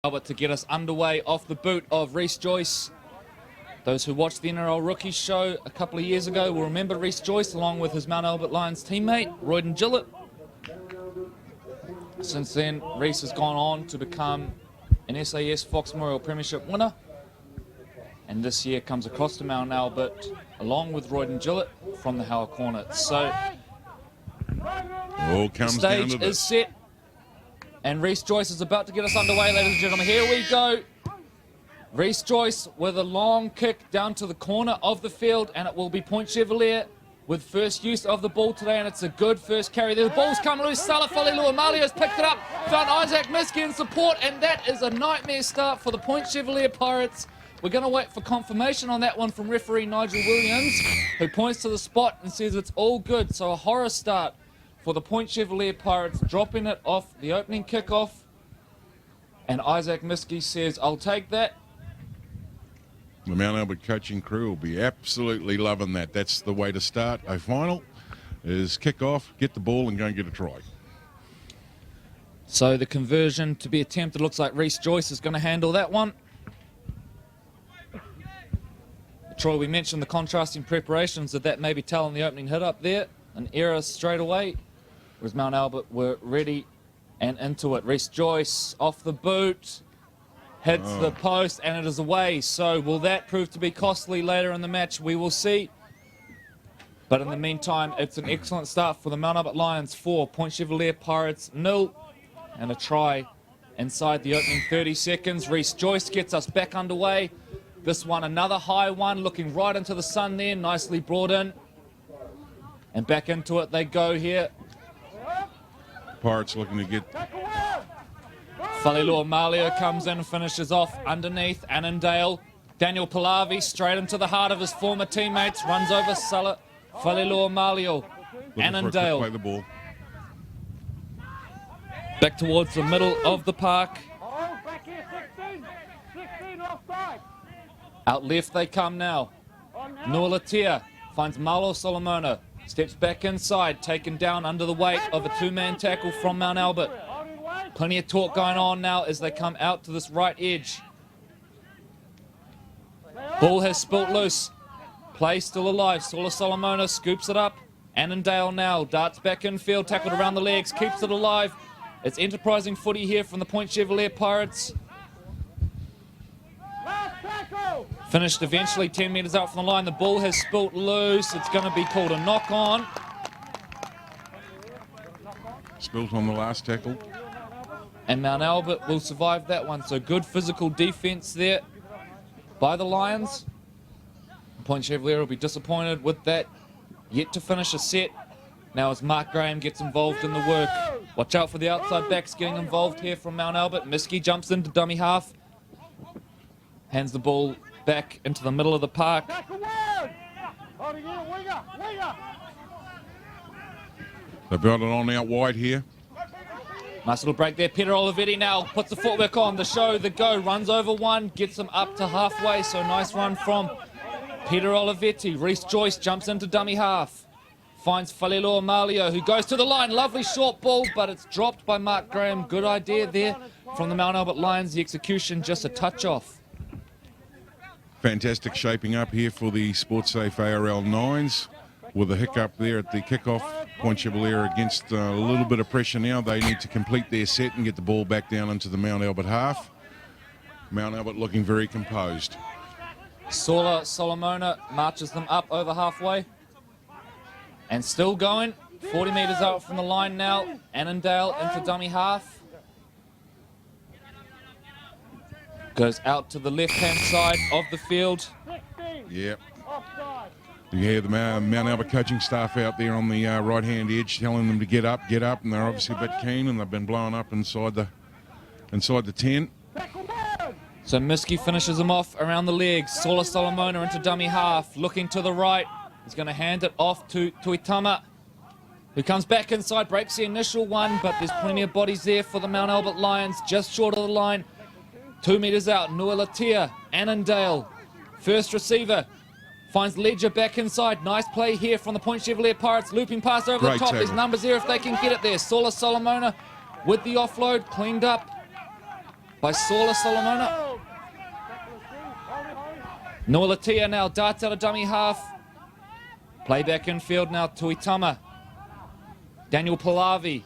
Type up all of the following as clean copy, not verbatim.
Albert to get us underway off the boot of Reece Joyce. Those who watched the NRL Rookies show a couple of years ago will remember Reece Joyce along with his Mount Albert Lions teammate, Royden Gillett. Since then, Reece has gone on to become an SAS Fox Memorial Premiership winner. And this year comes across to Mount Albert along with Royden Gillett from the Howard Hornets. So, the stage is set. And Reece Joyce is about to get us underway, ladies and gentlemen. Here we go. Reece Joyce with a long kick down to the corner of the field, and it will be Point Chevalier with first use of the ball today, and it's a good first carry. The ball's come loose. Salafalilua Mali has picked it up, found Isaac Miski in support, and that is a nightmare start for the Point Chevalier Pirates. We're going to wait for confirmation on that one from referee Nigel Williams, who points to the spot and says it's all good. So a horror start for the Point Chevalier Pirates, dropping it off the opening kickoff. And Isaac Miski says, I'll take that. The Mount Albert coaching crew will be absolutely loving that. That's the way to start a final, is kick off, get the ball and go and get a try. So the conversion to be attempted, looks like Reece Joyce is going to handle that one. Troy, we mentioned the contrasting preparations that maybe telling the opening hit up there. An error straight away. Whereas Mount Albert were ready and into it. Reece Joyce off the boot, hits the post, and it is away. So will that prove to be costly later in the match? We will see. But in the meantime, it's an excellent start for the Mount Albert Lions 4, Point Chevalier Pirates 0, and a try inside the opening 30 seconds. Reece Joyce gets us back underway. This one, another high one, looking right into the sun there, nicely brought in. And back into it they go here. Pirates looking to get... Falilua Malio comes in and finishes off underneath Annandale. Daniel Palavi straight into the heart of his former teammates, runs over Falilua Malio. Annandale. Play the ball. Back towards the middle of the park. Out left they come now. Nualatia finds Malo Solomona. Steps back inside, taken down under the weight of a two-man tackle from Mount Albert. Plenty of talk going on now as they come out to this right edge. Ball has spilt loose. Play still alive. Sola Solomona scoops it up. Annandale now darts back infield, tackled around the legs, keeps it alive. It's enterprising footy here from the Point Chevalier Pirates. Finished eventually 10 metres out from the line. The ball has spilt loose. It's going to be called a knock-on. Spilt on the last tackle. And Mount Albert will survive that one. So good physical defence there by the Lions. Point Chevalier will be disappointed with that. Yet to finish a set. Now as Mark Graham gets involved in the work. Watch out for the outside backs getting involved here from Mount Albert. Miski jumps into dummy half. Hands the ball back into the middle of the park. They've got it on out wide here. Nice little break there. Peter Olivetti now puts the footwork on. The show, the go, runs over one, gets him up to halfway. So nice run from Peter Olivetti. Reece Joyce jumps into dummy half. Finds Falilua Malio, who goes to the line. Lovely short ball, but it's dropped by Mark Graham. Good idea there from the Mount Albert Lions. The execution just a touch off. Fantastic shaping up here for the Sportsafe ARL Nines with a hiccup there at the kickoff. Point Chevalier against a little bit of pressure now. They need to complete their set and get the ball back down into the Mount Albert half. Mount Albert looking very composed. Sola Solomona marches them up over halfway. And still going. 40 metres out from the line now. Annandale into dummy half. Goes out to the left-hand side of the field. Yep. You hear the Mount Albert coaching staff out there on the right-hand edge telling them to get up, and they're obviously a bit keen, and they've been blowing up inside the 10. So Miski finishes them off around the legs. Sola Solomona into dummy half, looking to the right. He's going to hand it off to Tuitama, who comes back inside, breaks the initial one, but there's plenty of bodies there for the Mount Albert Lions, just short of the line. 2 metres out, Nualatia, Annandale, first receiver, finds Ledger back inside. Nice play here from the Point Chevalier Pirates, looping pass over the top. There's numbers there if they can get it there. Sola Solomona with the offload, cleaned up. by Saula Solomona. Nualatia now darts out of dummy half. Play back infield now, Tuitama. Daniel Pallavi.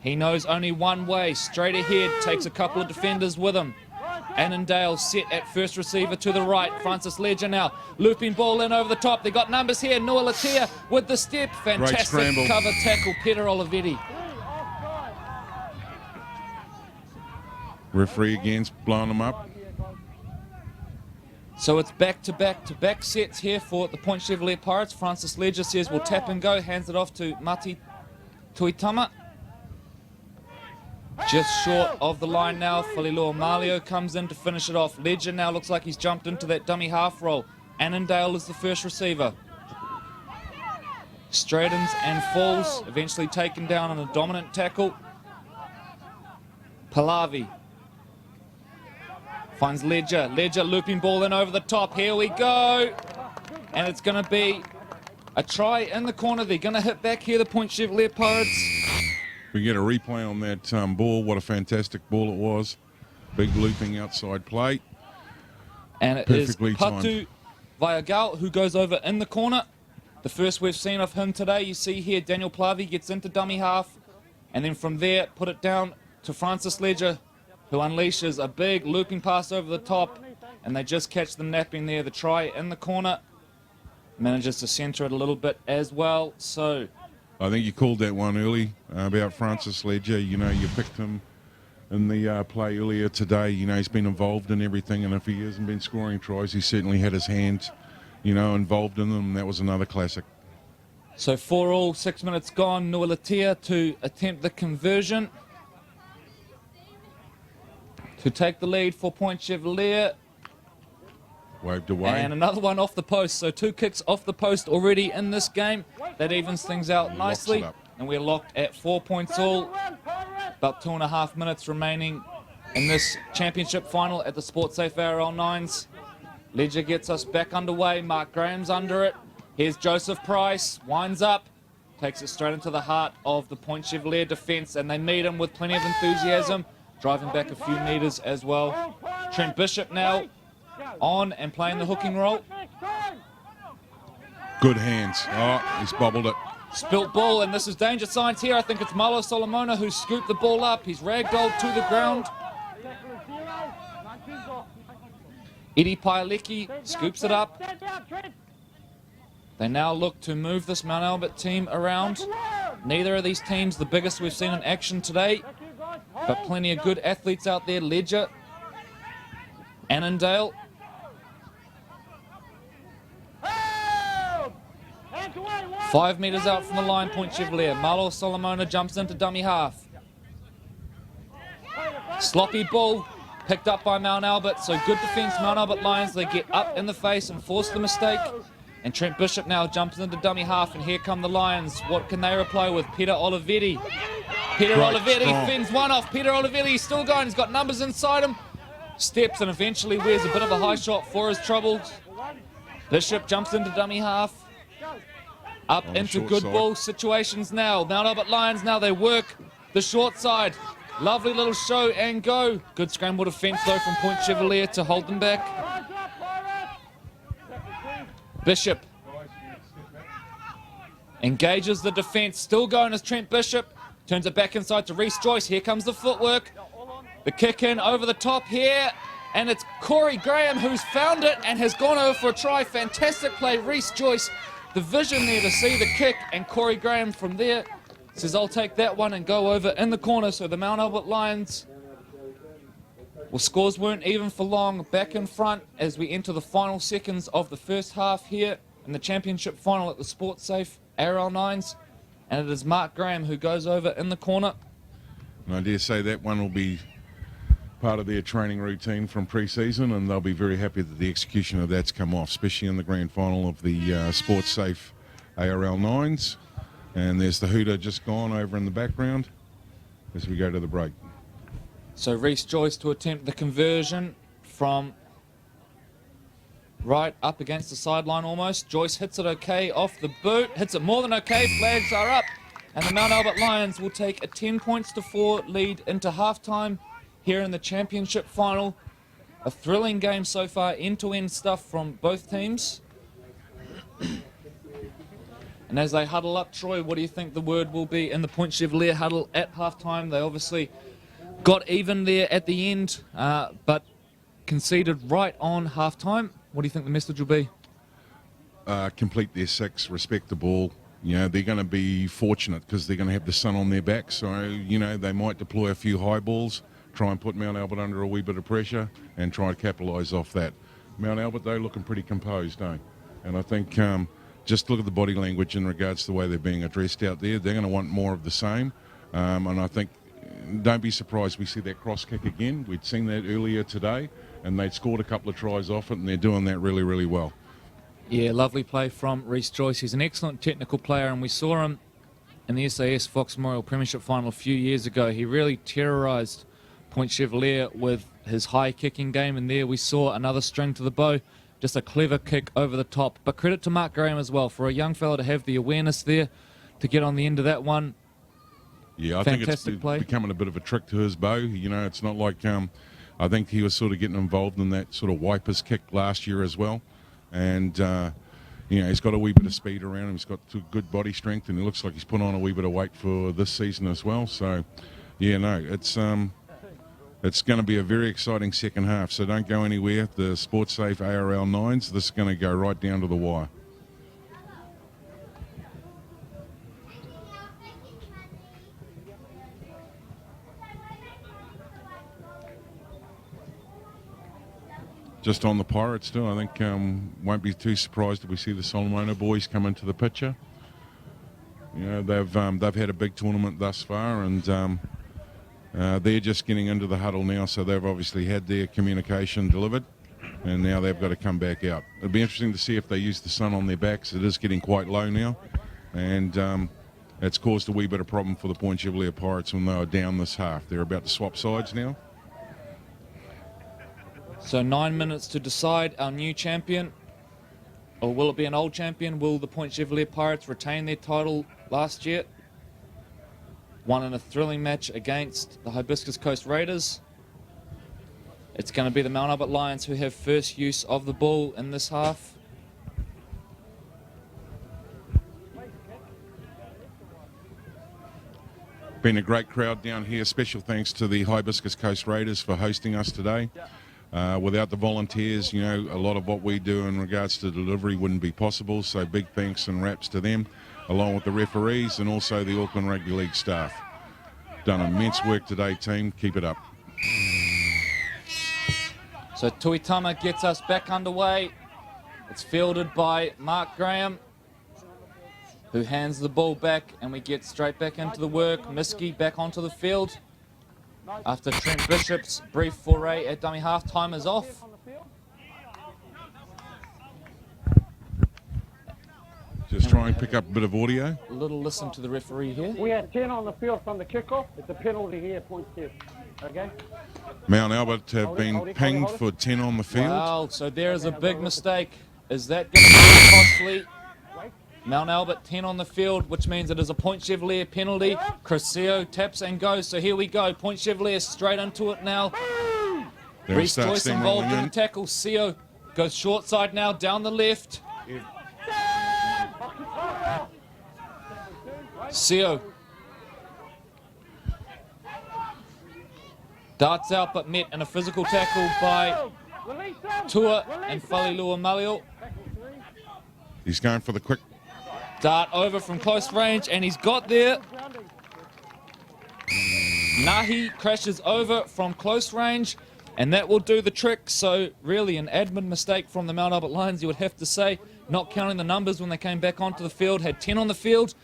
He knows only one way, straight ahead, takes a couple of defenders with him. Annandale set at first receiver to the right. Francis Ledger now, looping ball in over the top. They got numbers here. Nualatia with the step. Fantastic cover tackle, Peter Olivetti. Referee again's blowing them up. So it's back-to-back-to-back sets here for the Point Chevalier Pirates. Francis Ledger says we'll tap and go, hands it off to Mati Tuitama. Just short of the line now. Falilua Malio comes in to finish it off. Ledger now looks like he's jumped into that dummy half roll. Annandale is the first receiver. Straightens and falls, eventually taken down on a dominant tackle. Pallavi finds Ledger. Ledger looping ball in over the top. Here we go. And it's going to be a try in the corner. They're going to hit back here, the Point Chevalier Pirates. We get a replay on that ball. What a fantastic ball it was. Big looping outside play. And it perfectly is Patu Vaiagal who goes over in the corner. The first we've seen of him today. You see here Daniel Plavi gets into dummy half. And then from there, put it down to Francis Ledger, who unleashes a big looping pass over the top. And they just catch them napping there. The try in the corner. Manages to centre it a little bit as well. So I think you called that one early about Francis Ledger. You know, you picked him in the play earlier today. You know, he's been involved in everything, and if he hasn't been scoring tries, he certainly had his hands, you know, involved in them. That was another classic. So 4-all, 6 minutes gone. Nualatia to attempt the conversion to take the lead for Point Chevalier. Waved away. And another one off the post. So 2 kicks off the post already in this game. That evens things out nicely. And we're locked at 4 points all. About 2.5 minutes remaining in this championship final at the Sportsafe ARL Nines. Ledger gets us back underway. Mark Graham's under it. Here's Joseph Price. Winds up. Takes it straight into the heart of the Point Chevalier defence. And they meet him with plenty of enthusiasm. Driving back a few metres as well. Trent Bishop now on and playing the hooking role. Good hands. Oh, he's bobbled it. Spilt ball, and this is danger signs here. I think it's Malo Solomona who scooped the ball up. He's ragdolled to the ground. Eddie Paialecki scoops it up. They now look to move this Mount Albert team around. Neither of these teams the biggest we've seen in action today, but plenty of good athletes out there. Ledger, Annandale. Five metres out from the line, Point Chevalier. Malo Solomona jumps into dummy half. Sloppy ball picked up by Mount Albert. So good defence, Mount Albert Lions. They get up in the face and force the mistake. And Trent Bishop now jumps into dummy half. And here come the Lions. What can they reply with? Peter Olivetti. Peter Olivetti fends one off. Peter Olivetti still going. He's got numbers inside him. Steps and eventually wears a bit of a high shot for his troubles. Bishop jumps into dummy half. Up into good ball situations now. Mount Albert Lions now, they work the short side. Lovely little show and go. Good scramble defence though from Point Chevalier to hold them back. Bishop engages the defence. Still going as Trent Bishop. Turns it back inside to Reece Joyce. Here comes the footwork. The kick in over the top here. And it's Corey Graham who's found it and has gone over for a try. Fantastic play, Reece Joyce. The vision there to see the kick, and Corey Graham from there says, I'll take that one and go over in the corner. So the Mount Albert Lions, well, scores weren't even for long. Back in front as we enter the final seconds of the first half here in the championship final at the Sportsafe ARL Nines. And it is Mark Graham who goes over in the corner. And I dare say that one will be part of their training routine from pre-season, and they'll be very happy that the execution of that's come off, especially in the grand final of the Sportsafe ARL Nines. And there's the hooter just gone over in the background as we go to the break. So Reece Joyce to attempt the conversion from right up against the sideline almost. Joyce hits it okay off the boot, hits it more than okay, flags are up, and the Mount Albert Lions will take a 10 points to 4 lead into halftime here in the championship final. A thrilling game so far, end-to-end stuff from both teams. And as they huddle up, Troy, what do you think the word will be in the Point Chevalier huddle at halftime? They obviously got even there at the end, but conceded right on halftime. What do you think the message will be? Complete their 6, respect the ball. You know, they're going to be fortunate because they're going to have the sun on their back. So, you know, they might deploy a few high balls, try and put Mount Albert under a wee bit of pressure and try to capitalise off that. Mount Albert, though, looking pretty composed, eh? And I think just look at the body language in regards to the way they're being addressed out there. They're going to want more of the same. And I think, don't be surprised we see that cross kick again. We'd seen that earlier today, and they'd scored a couple of tries off it, and they're doing that really, really well. Yeah, lovely play from Rhys Joyce. He's an excellent technical player, and we saw him in the SAS Fox Memorial Premiership Final a few years ago. He really terrorised Point Chevalier with his high kicking game, and there we saw another string to the bow. Just a clever kick over the top. But credit to Mark Graham as well for a young fella to have the awareness there to get on the end of that one. Yeah, I think it's becoming a bit of a trick to his bow. You know, it's not like I think he was sort of getting involved in that sort of wipers kick last year as well. And, you know, he's got a wee bit of speed around him. He's got good body strength, and he looks like he's put on a wee bit of weight for this season as well. So, yeah, no, it's going to be a very exciting second half. So don't go anywhere. The Sportsafe ARL Nines, this is going to go right down to the wire. Just on the Pirates too, I think won't be too surprised if we see the Solomona boys come into the picture. You know, they've had a big tournament thus far, and they're just getting into the huddle now, so they've obviously had their communication delivered, and now they've got to come back out. It'll be interesting to see if they use the sun on their backs. It is getting quite low now, and it's caused a wee bit of problem for the Point Chevalier Pirates when they were down this half. They're about to swap sides now. So 9 minutes to decide our new champion, or will it be an old champion? Will the Point Chevalier Pirates retain their title last year? Won in a thrilling match against the Hibiscus Coast Raiders. It's going to be the Mount Albert Lions who have first use of the ball in this half. Been a great crowd down here. Special thanks to the Hibiscus Coast Raiders for hosting us today. Without the volunteers, you know, a lot of what we do in regards to delivery wouldn't be possible. So big thanks and raps to them, along with the referees and also the Auckland Rugby League staff. Done immense work today, team. Keep it up. So Tuitama gets us back underway. It's fielded by Mark Graham, who hands the ball back, and we get straight back into the work. Miski back onto the field after Trent Bishop's brief foray at dummy half. Time is off. Just try and pick up a bit of audio. A little listen to the referee here. We had 10 on the field from the kickoff. It's a penalty here, Point Chev. Okay? Mount Albert have been pinged for 10 on the field. Wow, so there is a big mistake. Is that going to be costly? Mount Albert 10 on the field, which means it is a Point Chevalier penalty. Criseo taps and goes. So here we go. Point Chevalier straight into it now. Rhys Joyce involved in the tackle. Seo goes short side now, down the left. Seo darts out but met in a physical tackle by Tua and Falilua Malio. He's going for the quick dart over from close range, and he's got there. Nahi crashes over from close range, and that will do the trick. So really an admin mistake from the Mount Albert Lions, you would have to say, not counting the numbers when they came back onto the field. Had 10 on the field.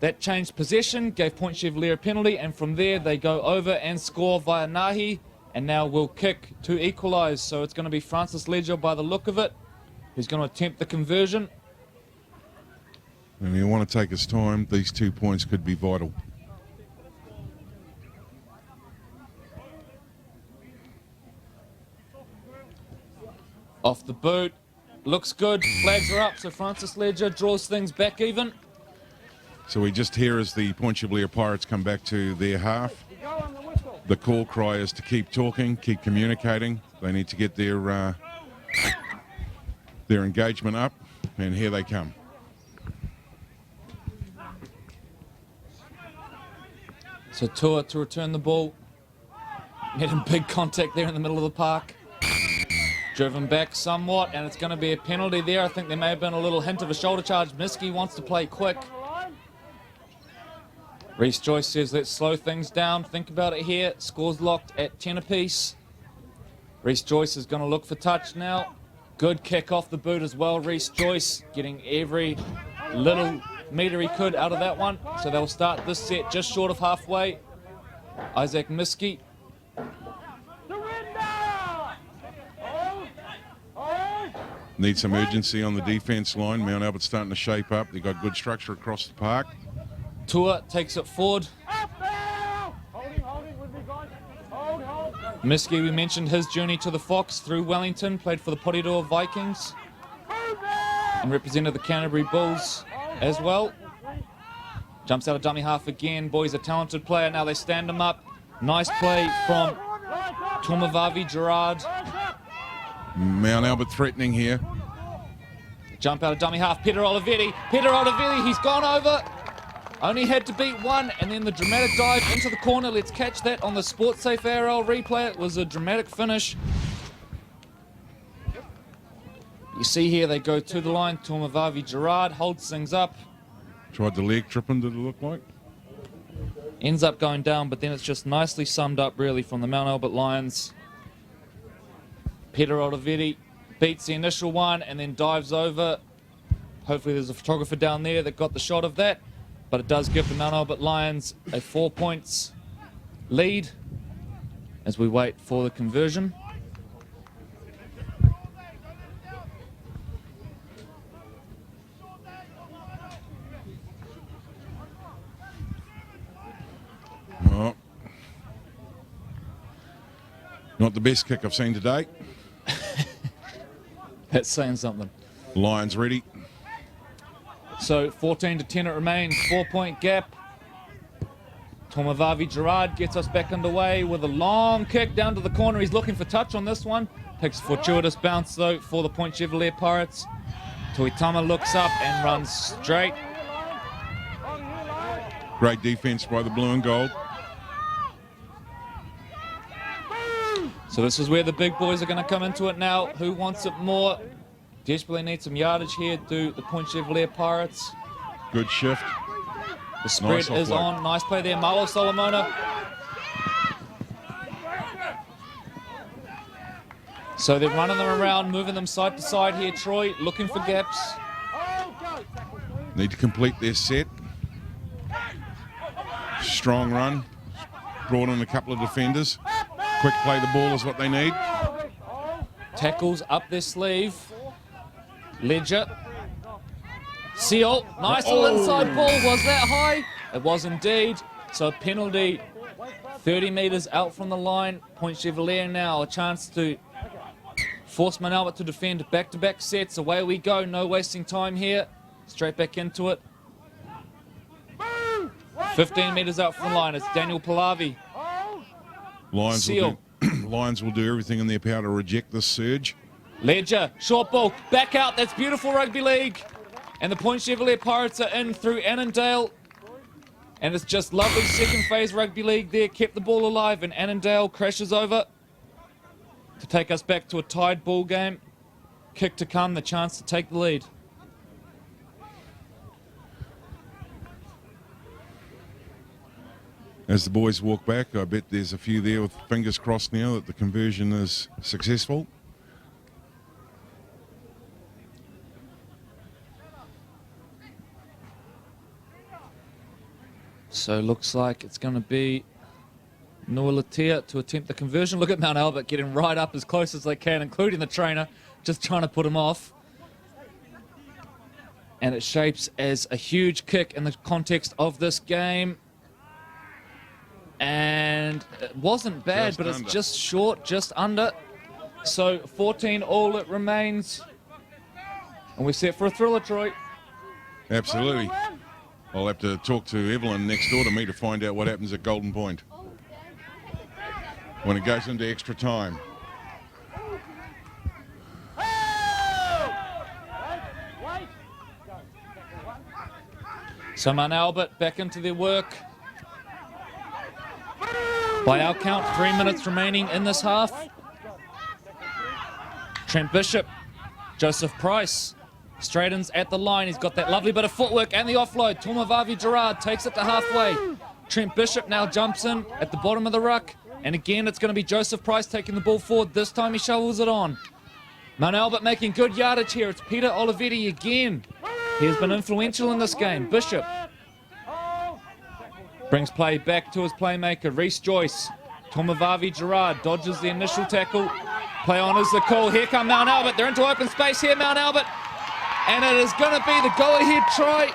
That changed possession, gave Point Chevalier a penalty, and from there they go over and score via Nahi, and now will kick to equalise. So it's going to be Francis Ledger by the look of it, who's going to attempt the conversion. And you want to take his time. These 2 points could be vital. Off the boot. Looks good. Flags are up, so Francis Ledger draws things back even. So we just hear as the Point Chevalier Pirates come back to their half. The call cry is to keep talking, keep communicating. They need to get their engagement up, and here they come. So Tua to return the ball. Made a big contact there in the middle of the park. Driven back somewhat, and it's going to be a penalty there. I think there may have been a little hint of a shoulder charge. Miski wants to play quick. Reece Joyce says, let's slow things down. Think about it here. Scores locked at 10 apiece. Reece Joyce is going to look for touch now. Good kick off the boot as well. Reece Joyce getting every little meter he could out of that one. So they'll start this set just short of halfway. Isaac Miski. Need some urgency on the defence line. Mount Albert's starting to shape up. They've got good structure across the park. Tua takes it forward. Miski, we mentioned his journey to the Fox through Wellington, played for the Porirua Vikings and represented the Canterbury Bulls as well. Jumps out of dummy half again. Boy's a talented player. Now they stand him up. Nice play from Tomovavi Gerard. Mount Albert threatening here. Jump out of dummy half. Peter Olivetti. Peter Olivetti, he's gone over. Only had to beat one, and then the dramatic dive into the corner. Let's catch that on the Sportsafe ARL replay. It was a dramatic finish. You see here they go to the line. Tomovavi Gerard holds things up. Tried the leg tripping, did it look like? Ends up going down, but then it's just nicely summed up really from the Mount Albert Lions. Peter Olivetti beats the initial one and then dives over. Hopefully there's a photographer down there that got the shot of that. But it does give the Mount Albert Lions a 4 points lead as we wait for the conversion. Oh. Not the best kick I've seen today. That's saying something. Lions ready. So 14-10 it remains, 4-point gap. Tomovavi Gerard gets us back underway with a long kick down to the corner. He's looking for touch on this one. Takes a fortuitous bounce though for the Point Chevalier Pirates. Tuitama looks up and runs straight. Great defense by the blue and gold. So this is where the big boys are going to come into it now. Who wants it more? Desperately need some yardage here, do the Point Chevalier Pirates. Good shift. The spread is on. Nice play there, Malo Solomona. So they're running them around, moving them side to side here, Troy, looking for gaps. Need to complete their set. Strong run. Brought in a couple of defenders. Quick play the ball is what they need. Tackles up their sleeve. Ledger. Seal. Nice little inside ball. Was that high? It was indeed. So a penalty 30 metres out from the line. Point Chevalier now a chance to force Mount Albert to defend back-to-back sets. Away we go. No wasting time here. Straight back into it. 15 metres out from the line. It's Daniel Pallavi. Lions will do everything in their power to reject this surge. Ledger, short ball, back out. That's beautiful rugby league. And the Point Chevalier Pirates are in through Annandale. And it's just lovely second phase rugby league there. Kept the ball alive and Annandale crashes over to take us back to a tied ball game. Kick to come, the chance to take the lead. As the boys walk back, I bet there's a few there with fingers crossed now that the conversion is successful. So looks like it's going to be Nualatea to attempt the conversion. Look at Mount Albert getting right up as close as they can, including the trainer, just trying to put him off. And it shapes as a huge kick in the context of this game. And it wasn't bad, but it's just short, just under. So 14 all it remains. And we're set for a thriller, Troy. Absolutely. I'll have to talk to Evelyn next door to me to find out what happens at Golden Point. when it goes into extra time. So Mount Albert back into their work. By our count, 3 minutes remaining in this half. Trent Bishop, Joseph Price, straightens at the line. He's got that lovely bit of footwork and the offload. Tomavavi Gerard takes it to halfway. Trent Bishop now jumps in at the bottom of the ruck. And again, it's going to be Joseph Price taking the ball forward. This time he shovels it on. Mount Albert making good yardage here. It's Peter Olivetti again. He has been influential in this game. Bishop brings play back to his playmaker, Reece Joyce. Tomavavi Gerard dodges the initial tackle. Play on is the call. Here come Mount Albert. They're into open space here, Mount Albert. And it is going to be the go-ahead try.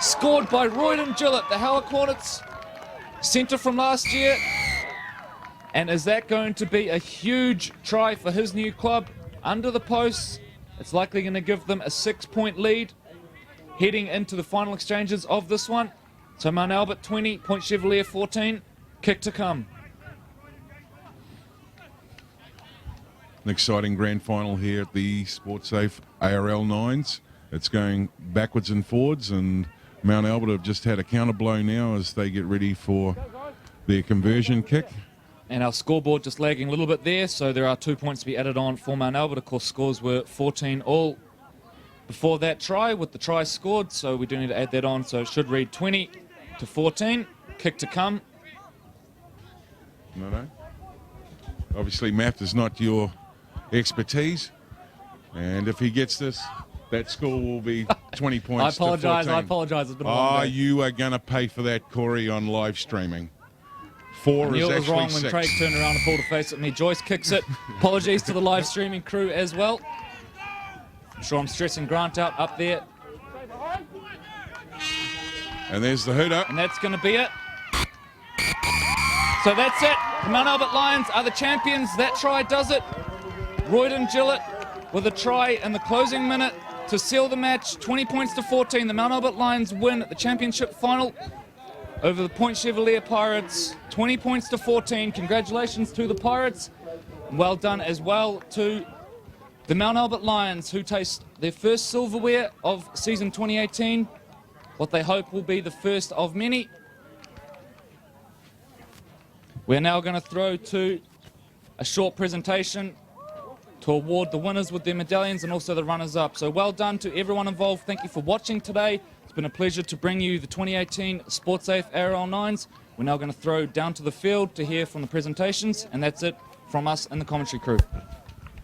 Scored by Royden Gillett, the Howard Hornets centre from last year. And is that going to be a huge try for his new club? Under the posts, it's likely going to give them a 6-point lead heading into the final exchanges of this one. So Mount Albert 20, Point Chevalier 14, kick to come. An exciting grand final here at the Sportsafe ARL Nines. It's going backwards and forwards, and Mount Albert have just had a counter blow now as they get ready for their conversion kick. And our scoreboard just lagging a little bit there, so there are 2 points to be added on for Mount Albert. Of course, scores were 14 all before that try, with the try scored, so we do need to add that on, so it should read 20 to 14. Kick to come. No. Obviously, math is not your expertise, and if he gets this, that score will be 20 points to 14. I apologise. It's been a long day. You are going to pay for that, Corey, on live streaming. 4 I knew is it was actually wrong 6. when Craig turned around and pulled a face at me. Joyce kicks it. Apologies to the live streaming crew as well. I'm sure I'm stressing Grant out up there. And there's the hooter. And that's going to be it. So that's it. The Mount Albert Lions are the champions. That try does it. Royden Gillett with a try in the closing minute to seal the match. 20 points to 14. The Mount Albert Lions win the championship final over the Point Chevalier Pirates. 20 points to 14. Congratulations to the Pirates. Well done as well to the Mount Albert Lions, who taste their first silverware of season 2018. What they hope will be the first of many. We're now going to throw to a short presentation to award the winners with their medallions and also the runners-up. So well done to everyone involved. Thank you for watching today. It's been a pleasure to bring you the 2018 Sportsafe ARL Nines. We're now going to throw down to the field to hear from the presentations, and that's it from us and the commentary crew.